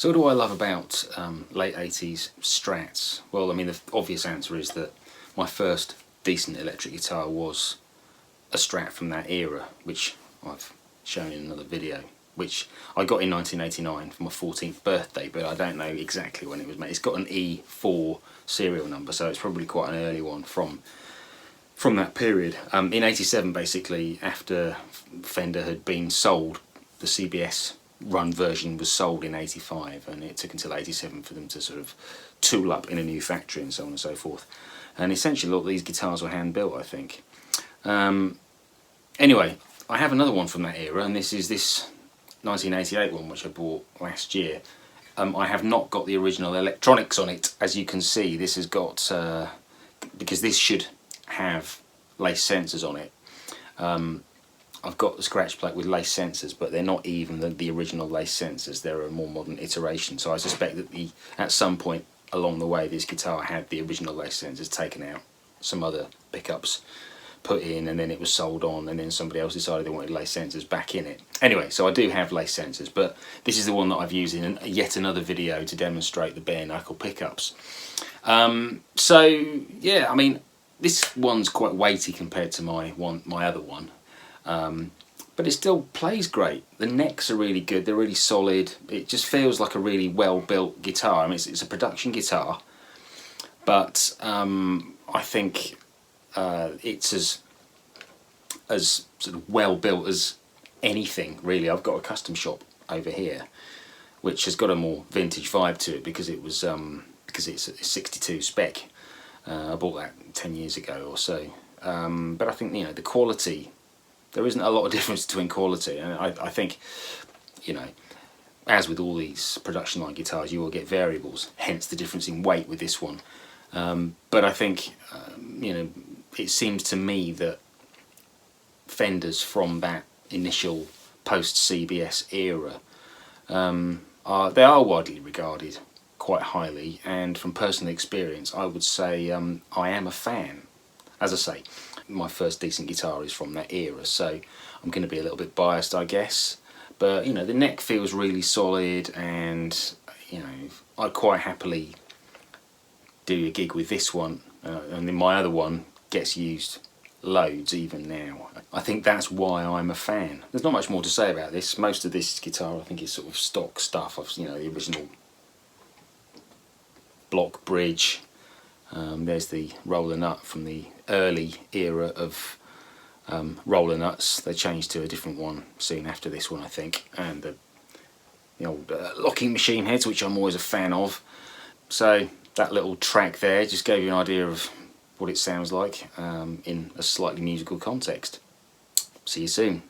So what do I love about late 80s Strats? Well, I mean, the obvious answer is that my first decent electric guitar was a Strat from that era, which I've shown in another video, which I got in 1989 for my 14th birthday, but I don't know exactly when it was made. It's got an E4 serial number, so it's probably quite an early one from that period. In 87, basically, after Fender had been sold, the CBS run version was sold in 85, and it took until 87 for them to sort of tool up in a new factory and so on and so forth. And essentially, all these guitars were hand built, I think. Anyway, I have another one from that era, and this is this 1988 one, which I bought last year. I have not got the original electronics on it, as you can see. This has got, because this should have lace sensors on it. I've got the scratch plate with lace sensors, but they're not even the original lace sensors. They're a more modern iteration. So I suspect that at some point along the way, this guitar had the original lace sensors taken out, some other pickups put in, and then it was sold on, and then somebody else decided they wanted lace sensors back in it. Anyway, so I do have lace sensors, but this is the one that I've used in yet another video to demonstrate the bare knuckle pickups. So yeah, I mean, this one's quite weighty compared to my other one, but it still plays great. The necks are really good, they're really solid. It just feels like a really well built guitar. I mean, it's a production guitar, but I think it's as sort of well built as anything, really. I've got a custom shop over here which has got a more vintage vibe to it because it was because it's a 62 spec. I bought that 10 years ago or so, but I think, you know, the quality, there isn't a lot of difference between quality, and I think, you know, as with all these production line guitars, you will get variables, hence the difference in weight with this one. But I think, you know, it seems to me that Fenders from that initial post-CBS era, they are widely regarded quite highly, and from personal experience I would say I am a fan. As I say, my first decent guitar is from that era, so I'm going to be a little bit biased, I guess, but you know, the neck feels really solid, and you know, I'd quite happily do a gig with this one, and then my other one gets used loads even now. I think that's why I'm a fan. There's not much more to say about this. Most of this guitar I think is sort of stock stuff. You know, the original block bridge. There's the roller nut from the early era of roller nuts. They changed to a different one soon after this one, I think, and the old locking machine heads, which I'm always a fan of. So that little track there just gave you an idea of what it sounds like in a slightly musical context. See you soon.